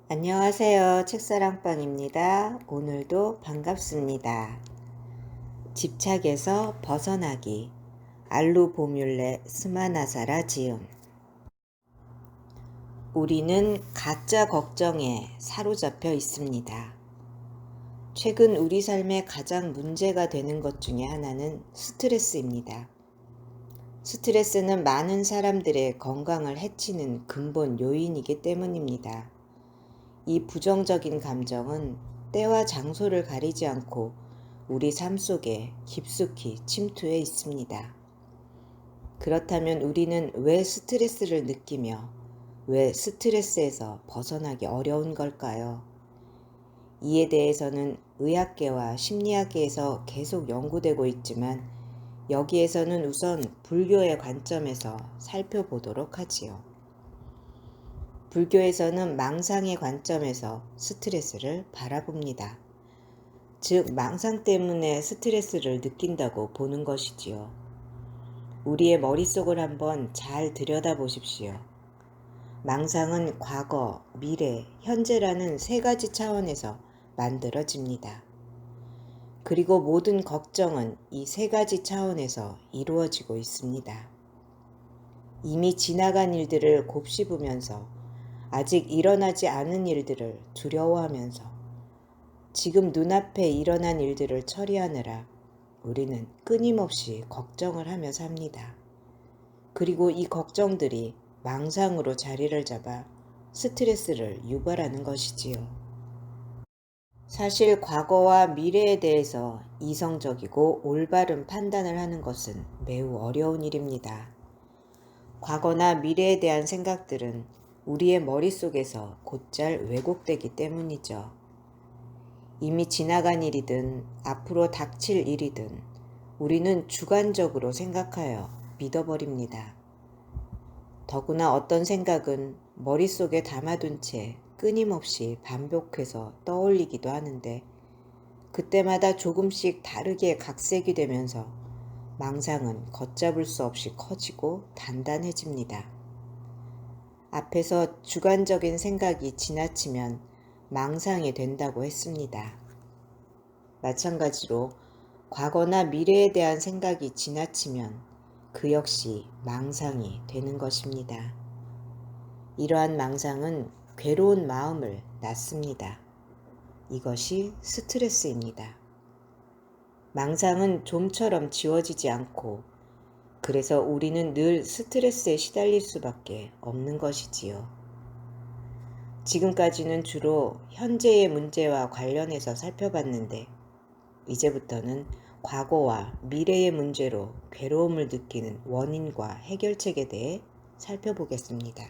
안녕하세요. 책사랑방입니다. 오늘도 반갑습니다. 집착에서 벗어나기. 알루보뮬레 스마나사라 지음. 우리는 가짜 걱정에 사로잡혀 있습니다. 최근 우리 삶에 가장 문제가 되는 것 중에 하나는 스트레스입니다. 스트레스는 많은 사람들의 건강을 해치는 근본 요인이기 때문입니다. 이 부정적인 감정은 때와 장소를 가리지 않고 우리 삶 속에 깊숙이 침투해 있습니다. 그렇다면 우리는 왜 스트레스를 느끼며 왜 스트레스에서 벗어나기 어려운 걸까요? 이에 대해서는 의학계와 심리학계에서 계속 연구되고 있지만 여기에서는 우선 불교의 관점에서 살펴보도록 하지요. 불교에서는 망상의 관점에서 스트레스를 바라봅니다. 즉, 망상 때문에 스트레스를 느낀다고 보는 것이지요. 우리의 머릿속을 한번 잘 들여다보십시오. 망상은 과거, 미래, 현재라는 세 가지 차원에서 만들어집니다. 그리고 모든 걱정은 이 세 가지 차원에서 이루어지고 있습니다. 이미 지나간 일들을 곱씹으면서 아직 일어나지 않은 일들을 두려워하면서 지금 눈앞에 일어난 일들을 처리하느라 우리는 끊임없이 걱정을 하며 삽니다. 그리고 이 걱정들이 망상으로 자리를 잡아 스트레스를 유발하는 것이지요. 사실 과거와 미래에 대해서 이성적이고 올바른 판단을 하는 것은 매우 어려운 일입니다. 과거나 미래에 대한 생각들은 우리의 머릿속에서 곧잘 왜곡되기 때문이죠. 이미 지나간 일이든 앞으로 닥칠 일이든 우리는 주관적으로 생각하여 믿어버립니다. 더구나 어떤 생각은 머릿속에 담아둔 채 끊임없이 반복해서 떠올리기도 하는데 그때마다 조금씩 다르게 각색이 되면서 망상은 걷잡을 수 없이 커지고 단단해집니다. 앞에서 주관적인 생각이 지나치면 망상이 된다고 했습니다. 마찬가지로 과거나 미래에 대한 생각이 지나치면 그 역시 망상이 되는 것입니다. 이러한 망상은 괴로운 마음을 낳습니다. 이것이 스트레스입니다. 망상은 좀처럼 지워지지 않고 그래서 우리는 늘 스트레스에 시달릴 수밖에 없는 것이지요. 지금까지는 주로 현재의 문제와 관련해서 살펴봤는데 이제부터는 과거와 미래의 문제로 괴로움을 느끼는 원인과 해결책에 대해 살펴보겠습니다.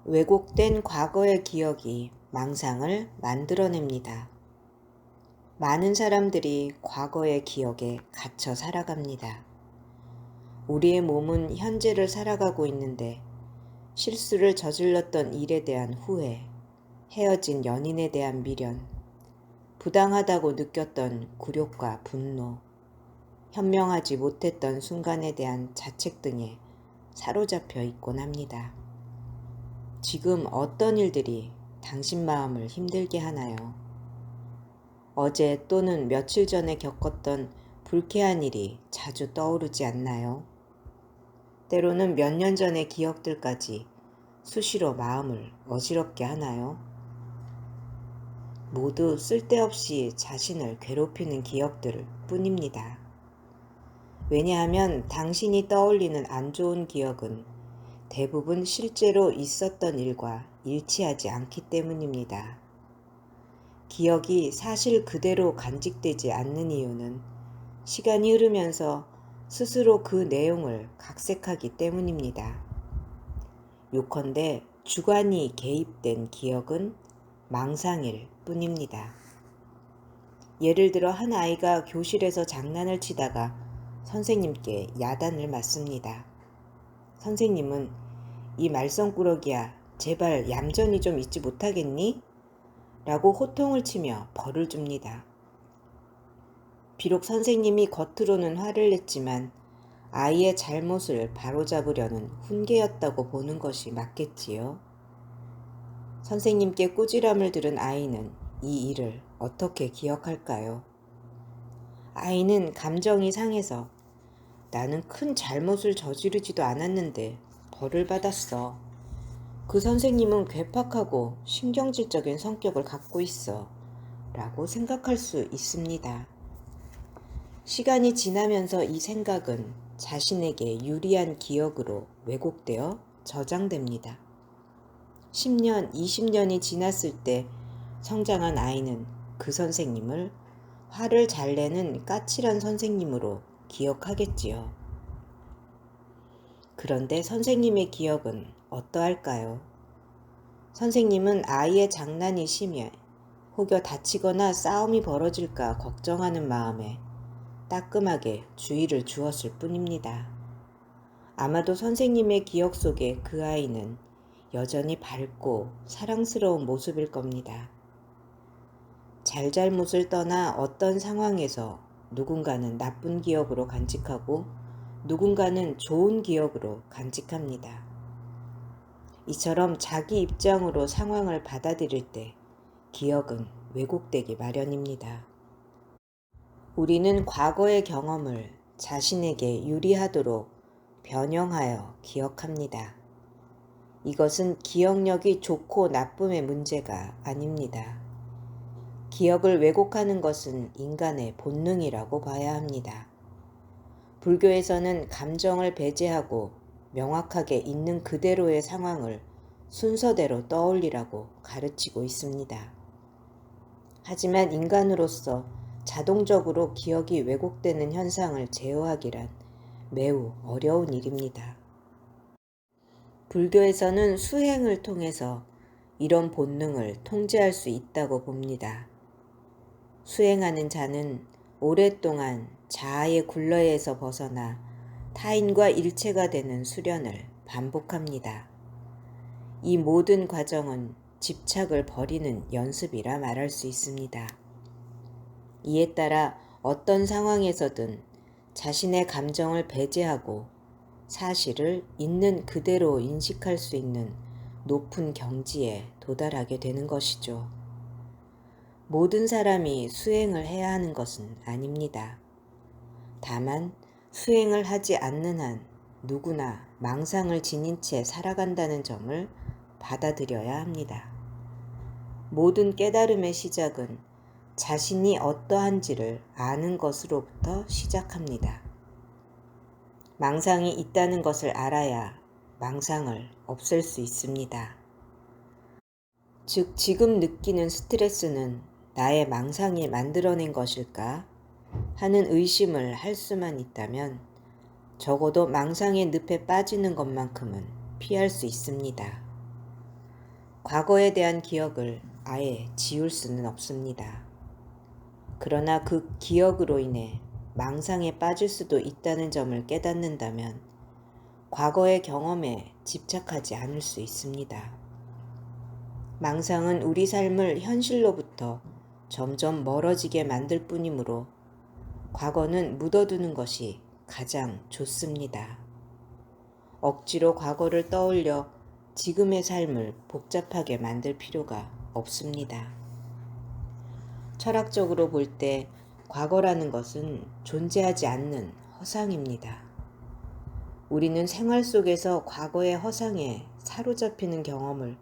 왜곡된 과거의 기억이 망상을 만들어냅니다. 많은 사람들이 과거의 기억에 갇혀 살아갑니다. 우리의 몸은 현재를 살아가고 있는데 실수를 저질렀던 일에 대한 후회, 헤어진 연인에 대한 미련, 부당하다고 느꼈던 굴욕과 분노, 현명하지 못했던 순간에 대한 자책 등에 사로잡혀 있곤 합니다. 지금 어떤 일들이 당신 마음을 힘들게 하나요? 어제 또는 며칠 전에 겪었던 불쾌한 일이 자주 떠오르지 않나요? 때로는 몇 년 전의 기억들까지 수시로 마음을 어지럽게 하나요? 모두 쓸데없이 자신을 괴롭히는 기억들 뿐입니다. 왜냐하면 당신이 떠올리는 안 좋은 기억은 대부분 실제로 있었던 일과 일치하지 않기 때문입니다. 기억이 사실 그대로 간직되지 않는 이유는 시간이 흐르면서 스스로 그 내용을 각색하기 때문입니다. 요컨대 주관이 개입된 기억은 망상일 뿐입니다. 예를 들어 한 아이가 교실에서 장난을 치다가 선생님께 야단을 맞습니다. 선생님은 이 말썽꾸러기야 제발 얌전히 좀 있지 못하겠니? 라고 호통을 치며 벌을 줍니다. 비록 선생님이 겉으로는 화를 냈지만 아이의 잘못을 바로잡으려는 훈계였다고 보는 것이 맞겠지요. 선생님께 꾸지람을 들은 아이는 이 일을 어떻게 기억할까요? 아이는 감정이 상해서 나는 큰 잘못을 저지르지도 않았는데 벌을 받았어. 그 선생님은 괴팍하고 신경질적인 성격을 갖고 있어. 라고 생각할 수 있습니다. 시간이 지나면서 이 생각은 자신에게 유리한 기억으로 왜곡되어 저장됩니다. 10년, 20년이 지났을 때 성장한 아이는 그 선생님을 화를 잘 내는 까칠한 선생님으로 기억하겠지요. 그런데 선생님의 기억은 어떠할까요? 선생님은 아이의 장난이 심해 혹여 다치거나 싸움이 벌어질까 걱정하는 마음에 따끔하게 주의를 주었을 뿐입니다. 아마도 선생님의 기억 속에 그 아이는 여전히 밝고 사랑스러운 모습일 겁니다. 잘잘못을 떠나 어떤 상황에서 누군가는 나쁜 기억으로 간직하고 누군가는 좋은 기억으로 간직합니다. 이처럼 자기 입장으로 상황을 받아들일 때 기억은 왜곡되기 마련입니다. 우리는 과거의 경험을 자신에게 유리하도록 변형하여 기억합니다. 이것은 기억력이 좋고 나쁨의 문제가 아닙니다. 기억을 왜곡하는 것은 인간의 본능이라고 봐야 합니다. 불교에서는 감정을 배제하고 명확하게 있는 그대로의 상황을 순서대로 떠올리라고 가르치고 있습니다. 하지만 인간으로서 자동적으로 기억이 왜곡되는 현상을 제어하기란 매우 어려운 일입니다. 불교에서는 수행을 통해서 이런 본능을 통제할 수 있다고 봅니다. 수행하는 자는 오랫동안 자아의 굴레에서 벗어나 타인과 일체가 되는 수련을 반복합니다. 이 모든 과정은 집착을 버리는 연습이라 말할 수 있습니다. 이에 따라 어떤 상황에서든 자신의 감정을 배제하고 사실을 있는 그대로 인식할 수 있는 높은 경지에 도달하게 되는 것이죠. 모든 사람이 수행을 해야 하는 것은 아닙니다. 다만 수행을 하지 않는 한 누구나 망상을 지닌 채 살아간다는 점을 받아들여야 합니다. 모든 깨달음의 시작은 자신이 어떠한지를 아는 것으로부터 시작합니다. 망상이 있다는 것을 알아야 망상을 없앨 수 있습니다. 즉, 지금 느끼는 스트레스는 나의 망상이 만들어낸 것일까 하는 의심을 할 수만 있다면 적어도 망상의 늪에 빠지는 것만큼은 피할 수 있습니다. 과거에 대한 기억을 아예 지울 수는 없습니다. 그러나 그 기억으로 인해 망상에 빠질 수도 있다는 점을 깨닫는다면 과거의 경험에 집착하지 않을 수 있습니다. 망상은 우리 삶을 현실로부터 점점 멀어지게 만들 뿐이므로 과거는 묻어두는 것이 가장 좋습니다. 억지로 과거를 떠올려 지금의 삶을 복잡하게 만들 필요가 없습니다. 철학적으로 볼 때 과거라는 것은 존재하지 않는 허상입니다. 우리는 생활 속에서 과거의 허상에 사로잡히는 경험을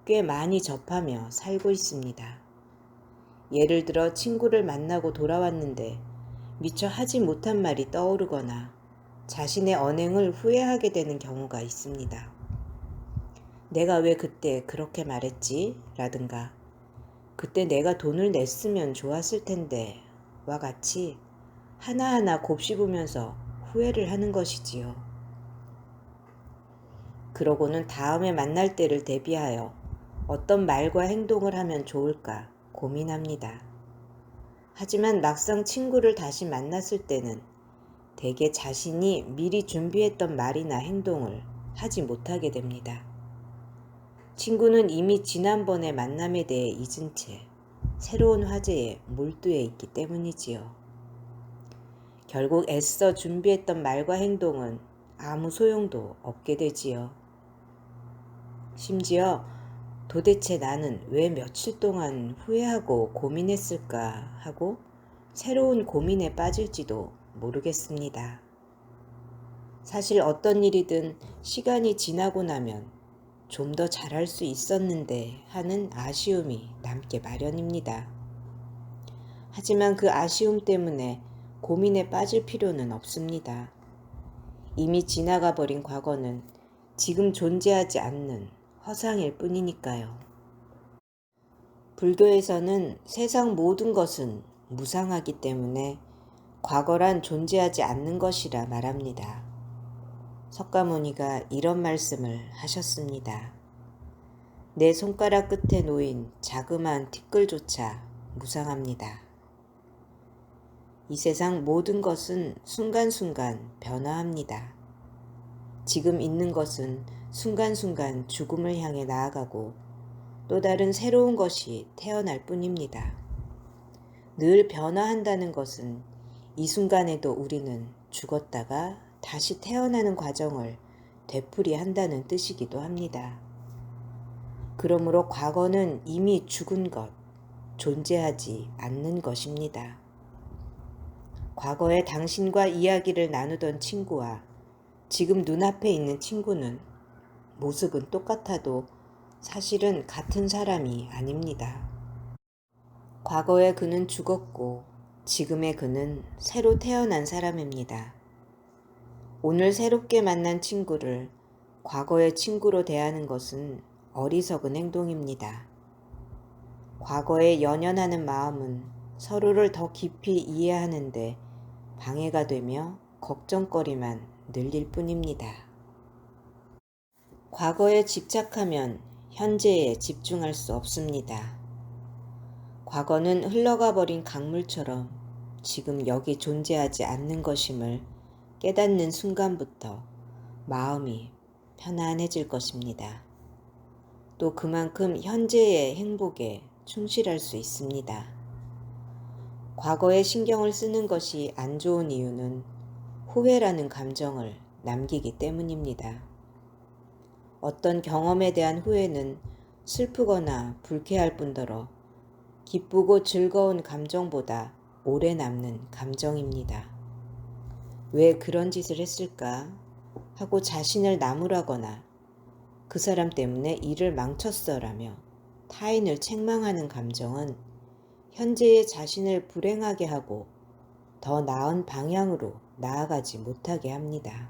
꽤 많이 접하며 살고 있습니다. 예를 들어 친구를 만나고 돌아왔는데 미처 하지 못한 말이 떠오르거나 자신의 언행을 후회하게 되는 경우가 있습니다. 내가 왜 그때 그렇게 말했지? 라든가 그때 내가 돈을 냈으면 좋았을 텐데 와 같이 하나하나 곱씹으면서 후회를 하는 것이지요. 그러고는 다음에 만날 때를 대비하여 어떤 말과 행동을 하면 좋을까 고민합니다. 하지만 막상 친구를 다시 만났을 때는 대개 자신이 미리 준비했던 말이나 행동을 하지 못하게 됩니다. 친구는 이미 지난번의 만남에 대해 잊은 채 새로운 화제에 몰두해 있기 때문이지요. 결국 애써 준비했던 말과 행동은 아무 소용도 없게 되지요. 심지어 도대체 나는 왜 며칠 동안 후회하고 고민했을까 하고 새로운 고민에 빠질지도 모르겠습니다. 사실 어떤 일이든 시간이 지나고 나면 좀 더 잘할 수 있었는데 하는 아쉬움이 남게 마련입니다. 하지만 그 아쉬움 때문에 고민에 빠질 필요는 없습니다. 이미 지나가 버린 과거는 지금 존재하지 않는 허상일 뿐이니까요. 불교에서는 세상 모든 것은 무상하기 때문에 과거란 존재하지 않는 것이라 말합니다. 석가모니가 이런 말씀을 하셨습니다. 내 손가락 끝에 놓인 자그마한 티끌조차 무상합니다. 이 세상 모든 것은 순간순간 변화합니다. 지금 있는 것은 순간순간 죽음을 향해 나아가고 또 다른 새로운 것이 태어날 뿐입니다. 늘 변화한다는 것은 이 순간에도 우리는 죽었다가 다시 태어나는 과정을 되풀이한다는 뜻이기도 합니다. 그러므로 과거는 이미 죽은 것, 존재하지 않는 것입니다. 과거에 당신과 이야기를 나누던 친구와 지금 눈앞에 있는 친구는 모습은 똑같아도 사실은 같은 사람이 아닙니다. 과거의 그는 죽었고 지금의 그는 새로 태어난 사람입니다. 오늘 새롭게 만난 친구를 과거의 친구로 대하는 것은 어리석은 행동입니다. 과거에 연연하는 마음은 서로를 더 깊이 이해하는데 방해가 되며 걱정거리만 늘릴 뿐입니다. 과거에 집착하면 현재에 집중할 수 없습니다. 과거는 흘러가 버린 강물처럼 지금 여기 존재하지 않는 것임을 깨닫는 순간부터 마음이 편안해질 것입니다. 또 그만큼 현재의 행복에 충실할 수 있습니다. 과거에 신경을 쓰는 것이 안 좋은 이유는 후회라는 감정을 남기기 때문입니다. 어떤 경험에 대한 후회는 슬프거나 불쾌할 뿐더러 기쁘고 즐거운 감정보다 오래 남는 감정입니다. 왜 그런 짓을 했을까 하고 자신을 나무라거나 그 사람 때문에 일을 망쳤어라며 타인을 책망하는 감정은 현재의 자신을 불행하게 하고 더 나은 방향으로 나아가지 못하게 합니다.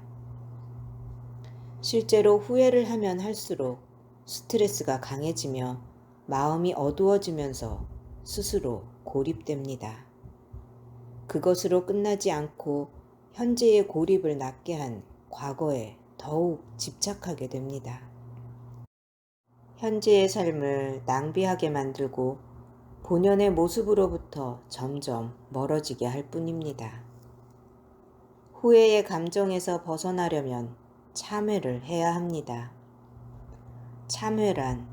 실제로 후회를 하면 할수록 스트레스가 강해지며 마음이 어두워지면서 스스로 고립됩니다. 그것으로 끝나지 않고 현재의 고립을 낳게 한 과거에 더욱 집착하게 됩니다. 현재의 삶을 낭비하게 만들고 본연의 모습으로부터 점점 멀어지게 할 뿐입니다. 후회의 감정에서 벗어나려면 참회를 해야 합니다. 참회란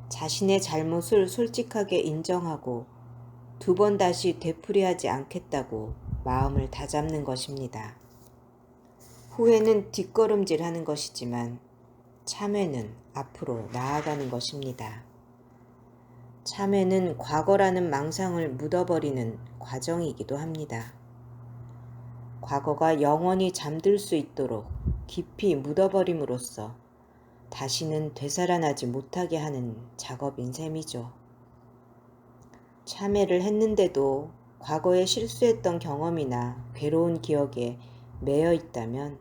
자신의 잘못을 솔직하게 인정하고 두 번 다시 되풀이하지 않겠다고 마음을 다잡는 것입니다. 후회는 뒷걸음질 하는 것이지만 참회는 앞으로 나아가는 것입니다. 참회는 과거라는 망상을 묻어버리는 과정이기도 합니다. 과거가 영원히 잠들 수 있도록 깊이 묻어버림으로써 다시는 되살아나지 못하게 하는 작업인 셈이죠. 참회를 했는데도 과거에 실수했던 경험이나 괴로운 기억에 매여 있다면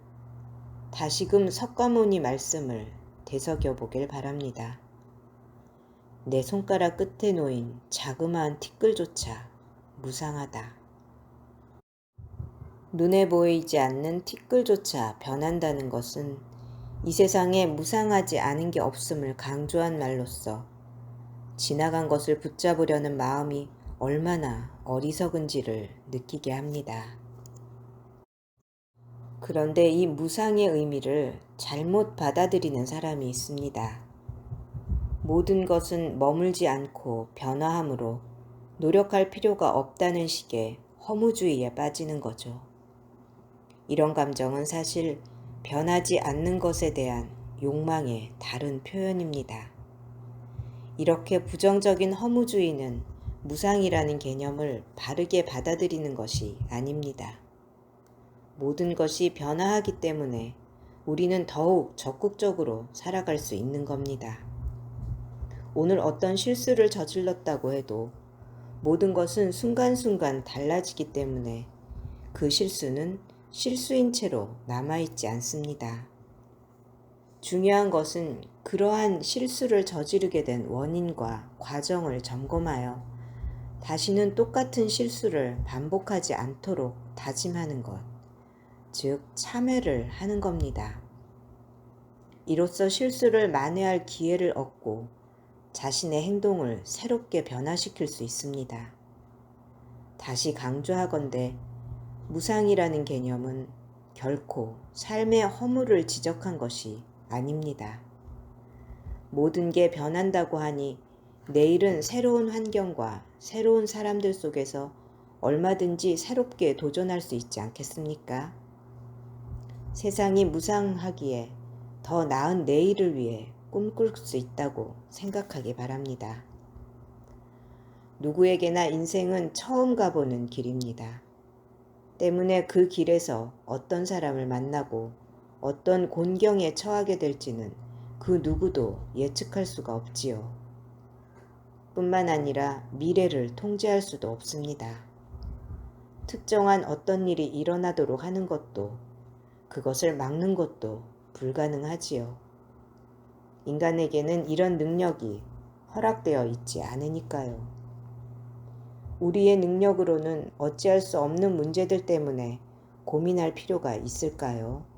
다시금 석가모니 말씀을 되새겨 보길 바랍니다. 내 손가락 끝에 놓인 자그마한 티끌조차 무상하다. 눈에 보이지 않는 티끌조차 변한다는 것은 이 세상에 무상하지 않은 게 없음을 강조한 말로써 지나간 것을 붙잡으려는 마음이 얼마나 어리석은지를 느끼게 합니다. 그런데 이 무상의 의미를 잘못 받아들이는 사람이 있습니다. 모든 것은 머물지 않고 변화하므로 노력할 필요가 없다는 식의 허무주의에 빠지는 거죠. 이런 감정은 사실 변하지 않는 것에 대한 욕망의 다른 표현입니다. 이렇게 부정적인 허무주의는 무상이라는 개념을 바르게 받아들이는 것이 아닙니다. 모든 것이 변화하기 때문에 우리는 더욱 적극적으로 살아갈 수 있는 겁니다. 오늘 어떤 실수를 저질렀다고 해도 모든 것은 순간순간 달라지기 때문에 그 실수는 실수인 채로 남아있지 않습니다. 중요한 것은 그러한 실수를 저지르게 된 원인과 과정을 점검하여 다시는 똑같은 실수를 반복하지 않도록 다짐하는 것, 즉 참회를 하는 겁니다. 이로써 실수를 만회할 기회를 얻고 자신의 행동을 새롭게 변화시킬 수 있습니다. 다시 강조하건대 무상이라는 개념은 결코 삶의 허물을 지적한 것이 아닙니다. 모든 게 변한다고 하니 내일은 새로운 환경과 새로운 사람들 속에서 얼마든지 새롭게 도전할 수 있지 않겠습니까? 세상이 무상하기에 더 나은 내일을 위해 꿈꿀 수 있다고 생각하기 바랍니다. 누구에게나 인생은 처음 가보는 길입니다. 때문에 그 길에서 어떤 사람을 만나고 어떤 곤경에 처하게 될지는 그 누구도 예측할 수가 없지요. 뿐만 아니라 미래를 통제할 수도 없습니다. 특정한 어떤 일이 일어나도록 하는 것도 그것을 막는 것도 불가능하지요. 인간에게는 이런 능력이 허락되어 있지 않으니까요. 우리의 능력으로는 어찌할 수 없는 문제들 때문에 고민할 필요가 있을까요?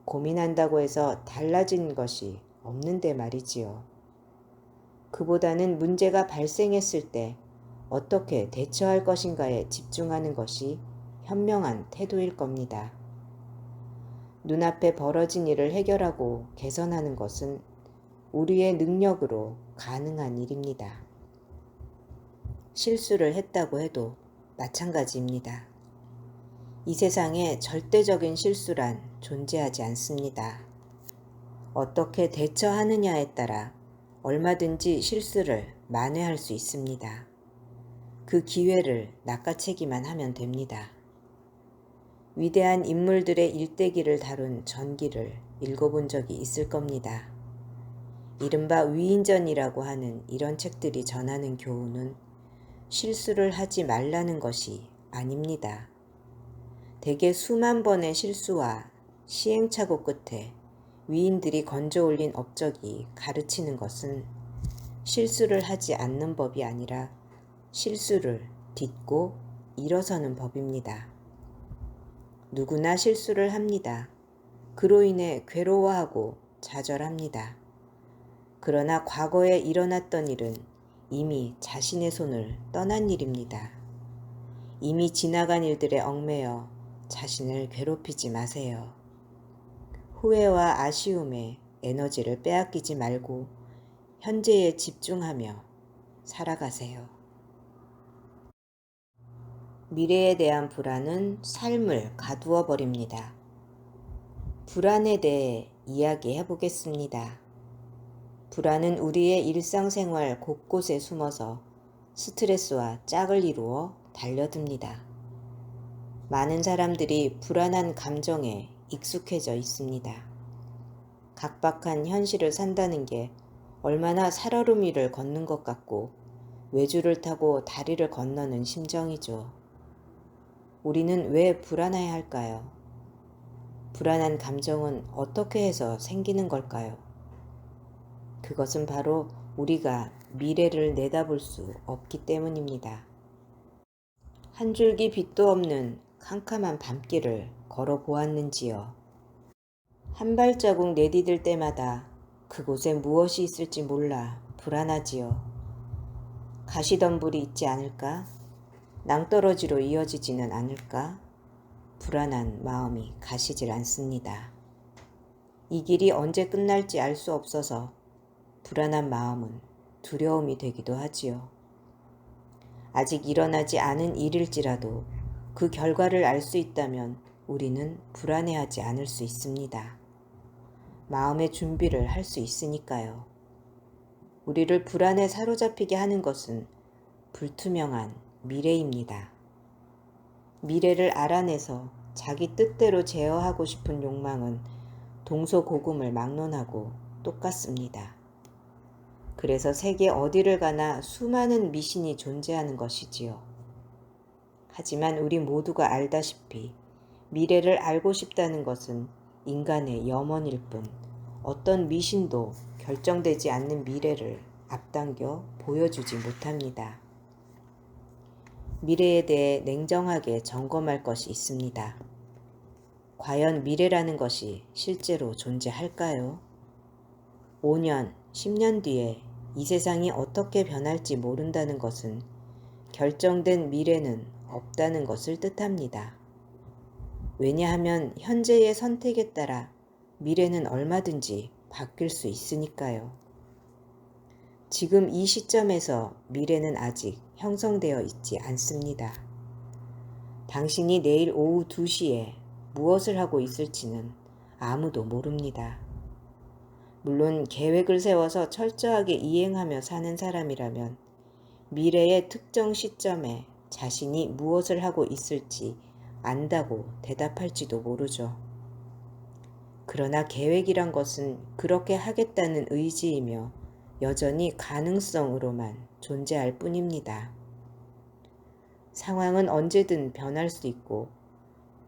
고민한다고 해서 달라진 것이 없는데 말이지요. 그보다는 문제가 발생했을 때 어떻게 대처할 것인가에 집중하는 것이 현명한 태도일 겁니다. 눈앞에 벌어진 일을 해결하고 개선하는 것은 우리의 능력으로 가능한 일입니다. 실수를 했다고 해도 마찬가지입니다. 이 세상에 절대적인 실수란 존재하지 않습니다. 어떻게 대처하느냐에 따라 얼마든지 실수를 만회할 수 있습니다. 그 기회를 낚아채기만 하면 됩니다. 위대한 인물들의 일대기를 다룬 전기를 읽어본 적이 있을 겁니다. 이른바 위인전이라고 하는 이런 책들이 전하는 교훈은 실수를 하지 말라는 것이 아닙니다. 대개 수만 번의 실수와 시행착오 끝에 위인들이 건져 올린 업적이 가르치는 것은 실수를 하지 않는 법이 아니라 실수를 딛고 일어서는 법입니다. 누구나 실수를 합니다. 그로 인해 괴로워하고 좌절합니다. 그러나 과거에 일어났던 일은 이미 자신의 손을 떠난 일입니다. 이미 지나간 일들에 얽매여 자신을 괴롭히지 마세요. 후회와 아쉬움에 에너지를 빼앗기지 말고 현재에 집중하며 살아가세요. 미래에 대한 불안은 삶을 가두어 버립니다. 불안에 대해 이야기해 보겠습니다. 불안은 우리의 일상생활 곳곳에 숨어서 스트레스와 짝을 이루어 달려듭니다. 많은 사람들이 불안한 감정에 익숙해져 있습니다. 각박한 현실을 산다는 게 얼마나 살얼음위를 걷는 것 같고 외줄을 타고 다리를 건너는 심정이죠. 우리는 왜 불안해야 할까요? 불안한 감정은 어떻게 해서 생기는 걸까요? 그것은 바로 우리가 미래를 내다볼 수 없기 때문입니다. 한 줄기 빛도 없는 캄캄한 밤길을 걸어 보았는지요. 한 발자국 내디딜 때마다 그곳에 무엇이 있을지 몰라 불안하지요. 가시덤불이 있지 않을까? 낭떠러지로 이어지지는 않을까? 불안한 마음이 가시질 않습니다. 이 길이 언제 끝날지 알 수 없어서 불안한 마음은 두려움이 되기도 하지요. 아직 일어나지 않은 일일지라도 그 결과를 알 수 있다면 우리는 불안해하지 않을 수 있습니다. 마음의 준비를 할 수 있으니까요. 우리를 불안에 사로잡히게 하는 것은 불투명한 미래입니다. 미래를 알아내서 자기 뜻대로 제어하고 싶은 욕망은 동서고금을 막론하고 똑같습니다. 그래서 세계 어디를 가나 수많은 미신이 존재하는 것이지요. 하지만 우리 모두가 알다시피 미래를 알고 싶다는 것은 인간의 염원일 뿐 어떤 미신도 결정되지 않는 미래를 앞당겨 보여주지 못합니다. 미래에 대해 냉정하게 점검할 것이 있습니다. 과연 미래라는 것이 실제로 존재할까요? 5년, 10년 뒤에 이 세상이 어떻게 변할지 모른다는 것은 결정된 미래는 없다는 것을 뜻합니다. 왜냐하면 현재의 선택에 따라 미래는 얼마든지 바뀔 수 있으니까요. 지금 이 시점에서 미래는 아직 형성되어 있지 않습니다. 당신이 내일 오후 2시에 무엇을 하고 있을지는 아무도 모릅니다. 물론 계획을 세워서 철저하게 이행하며 사는 사람이라면 미래의 특정 시점에 자신이 무엇을 하고 있을지 안다고 대답할지도 모르죠. 그러나 계획이란 것은 그렇게 하겠다는 의지이며 여전히 가능성으로만 존재할 뿐입니다. 상황은 언제든 변할 수 있고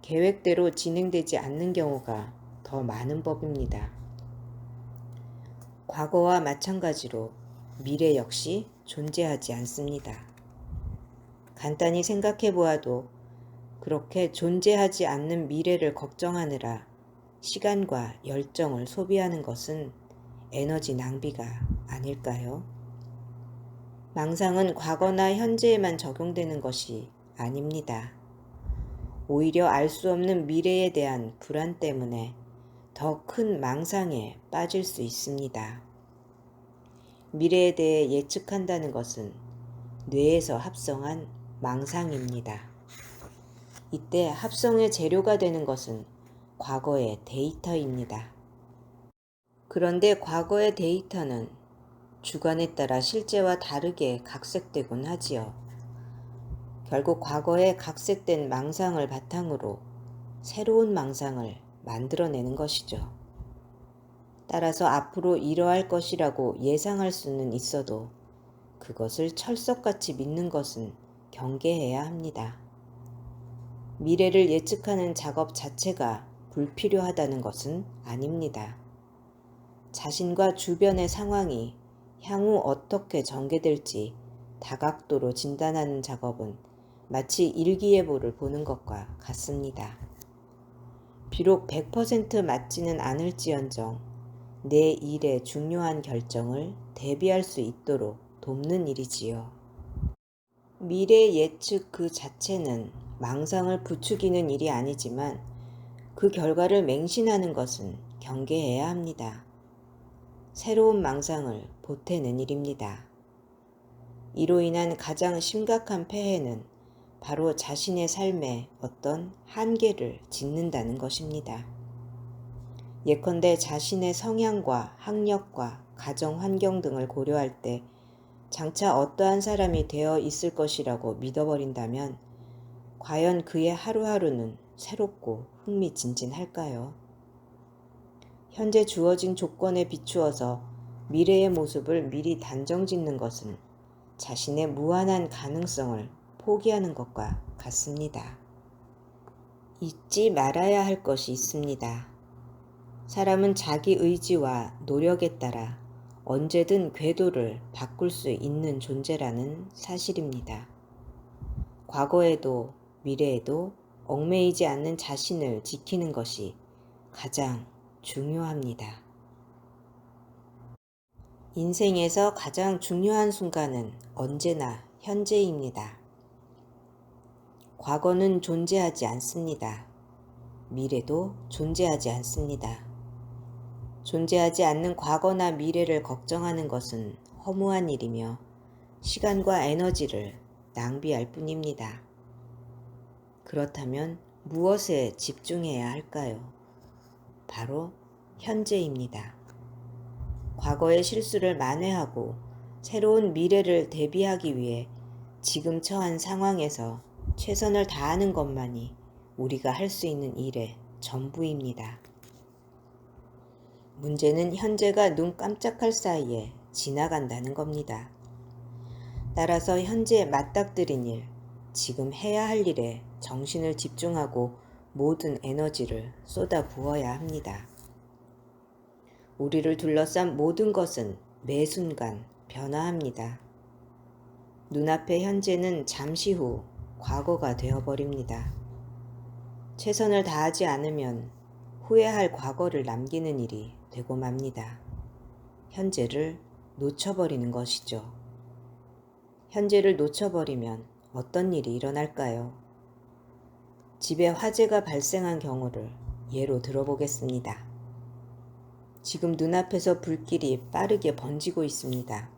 계획대로 진행되지 않는 경우가 더 많은 법입니다. 과거와 마찬가지로 미래 역시 존재하지 않습니다. 간단히 생각해 보아도 그렇게 존재하지 않는 미래를 걱정하느라 시간과 열정을 소비하는 것은 에너지 낭비가 아닐까요? 망상은 과거나 현재에만 적용되는 것이 아닙니다. 오히려 알 수 없는 미래에 대한 불안 때문에 더 큰 망상에 빠질 수 있습니다. 미래에 대해 예측한다는 것은 뇌에서 합성한 망상입니다. 이때 합성의 재료가 되는 것은 과거의 데이터입니다. 그런데 과거의 데이터는 주관에 따라 실제와 다르게 각색되곤 하지요. 결국 과거의 각색된 망상을 바탕으로 새로운 망상을 만들어내는 것이죠. 따라서 앞으로 이러할 것이라고 예상할 수는 있어도 그것을 철석같이 믿는 것은 경계해야 합니다. 미래를 예측하는 작업 자체가 불필요하다는 것은 아닙니다. 자신과 주변의 상황이 향후 어떻게 전개될지 다각도로 진단하는 작업은 마치 일기예보를 보는 것과 같습니다. 비록 100% 맞지는 않을지언정 내 일의 중요한 결정을 대비할 수 있도록 돕는 일이지요. 미래 예측 그 자체는 망상을 부추기는 일이 아니지만 그 결과를 맹신하는 것은 경계해야 합니다. 새로운 망상을 보태는 일입니다. 이로 인한 가장 심각한 폐해는 바로 자신의 삶에 어떤 한계를 짓는다는 것입니다. 예컨대 자신의 성향과 학력과 가정 환경 등을 고려할 때 장차 어떠한 사람이 되어 있을 것이라고 믿어버린다면 과연 그의 하루하루는 새롭고 흥미진진할까요? 현재 주어진 조건에 비추어서 미래의 모습을 미리 단정짓는 것은 자신의 무한한 가능성을 포기하는 것과 같습니다. 잊지 말아야 할 것이 있습니다. 사람은 자기 의지와 노력에 따라 언제든 궤도를 바꿀 수 있는 존재라는 사실입니다. 과거에도 미래에도 얽매이지 않는 자신을 지키는 것이 가장 중요합니다. 인생에서 가장 중요한 순간은 언제나 현재입니다. 과거는 존재하지 않습니다. 미래도 존재하지 않습니다. 존재하지 않는 과거나 미래를 걱정하는 것은 허무한 일이며 시간과 에너지를 낭비할 뿐입니다. 그렇다면 무엇에 집중해야 할까요? 바로 현재입니다. 과거의 실수를 만회하고 새로운 미래를 대비하기 위해 지금 처한 상황에서 최선을 다하는 것만이 우리가 할 수 있는 일의 전부입니다. 문제는 현재가 눈 깜짝할 사이에 지나간다는 겁니다. 따라서 현재에 맞닥뜨린 일, 지금 해야 할 일에 정신을 집중하고 모든 에너지를 쏟아 부어야 합니다. 우리를 둘러싼 모든 것은 매 순간 변화합니다. 눈앞의 현재는 잠시 후 과거가 되어버립니다. 최선을 다하지 않으면 후회할 과거를 남기는 일이 되고 맙니다. 현재를 놓쳐버리는 것이죠. 현재를 놓쳐버리면 어떤 일이 일어날까요? 집에 화재가 발생한 경우를 예로 들어보겠습니다. 지금 눈앞에서 불길이 빠르게 번지고 있습니다.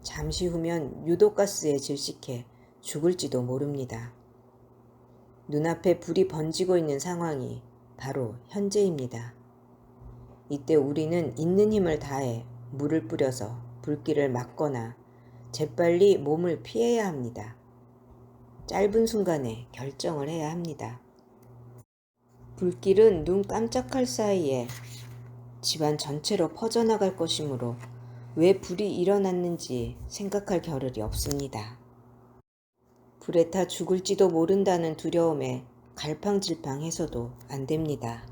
잠시 후면 유독가스에 질식해 죽을지도 모릅니다. 눈앞에 불이 번지고 있는 상황이 바로 현재입니다. 이때 우리는 있는 힘을 다해 물을 뿌려서 불길을 막거나 재빨리 몸을 피해야 합니다. 짧은 순간에 결정을 해야 합니다. 불길은 눈 깜짝할 사이에 집안 전체로 퍼져나갈 것이므로 왜 불이 일어났는지 생각할 겨를이 없습니다. 불에 타 죽을지도 모른다는 두려움에 갈팡질팡해서도 안 됩니다.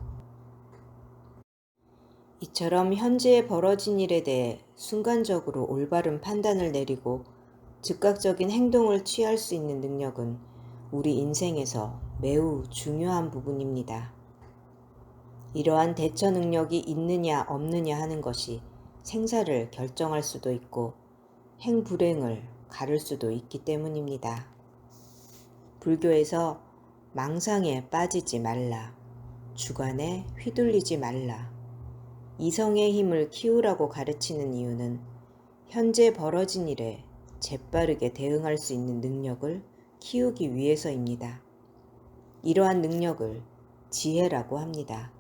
이처럼 현재에 벌어진 일에 대해 순간적으로 올바른 판단을 내리고 즉각적인 행동을 취할 수 있는 능력은 우리 인생에서 매우 중요한 부분입니다. 이러한 대처 능력이 있느냐 없느냐 하는 것이 생사를 결정할 수도 있고 행불행을 가를 수도 있기 때문입니다. 불교에서 망상에 빠지지 말라, 주관에 휘둘리지 말라, 이성의 힘을 키우라고 가르치는 이유는 현재 벌어진 일에 재빠르게 대응할 수 있는 능력을 키우기 위해서입니다. 이러한 능력을 지혜라고 합니다.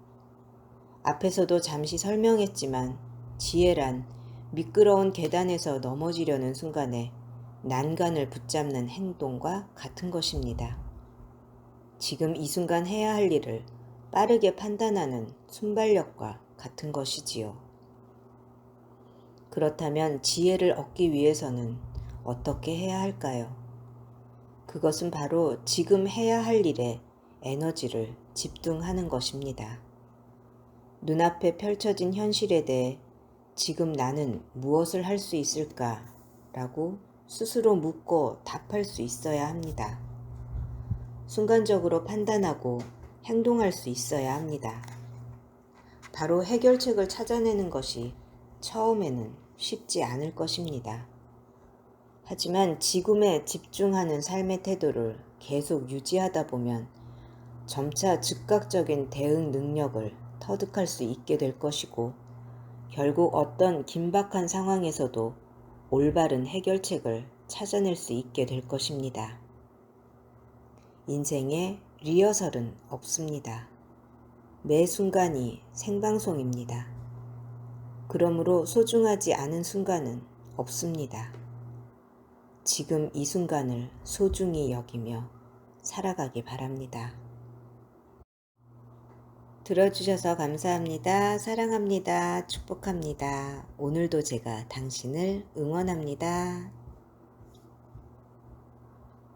앞에서도 잠시 설명했지만 지혜란 미끄러운 계단에서 넘어지려는 순간에 난간을 붙잡는 행동과 같은 것입니다. 지금 이 순간 해야 할 일을 빠르게 판단하는 순발력과 같은 것이지요. 그렇다면 지혜를 얻기 위해서는 어떻게 해야 할까요? 그것은 바로 지금 해야 할 일에 에너지를 집중하는 것입니다. 눈앞에 펼쳐진 현실에 대해 지금 나는 무엇을 할 수 있을까? 라고 스스로 묻고 답할 수 있어야 합니다. 순간적으로 판단하고 행동할 수 있어야 합니다. 바로 해결책을 찾아내는 것이 처음에는 쉽지 않을 것입니다. 하지만 지금에 집중하는 삶의 태도를 계속 유지하다 보면 점차 즉각적인 대응 능력을 터득할 수 있게 될 것이고 결국 어떤 긴박한 상황에서도 올바른 해결책을 찾아낼 수 있게 될 것입니다. 인생에 리허설은 없습니다. 매 순간이 생방송입니다. 그러므로 소중하지 않은 순간은 없습니다. 지금 이 순간을 소중히 여기며 살아가기 바랍니다. 들어주셔서 감사합니다. 사랑합니다. 축복합니다. 오늘도 제가 당신을 응원합니다.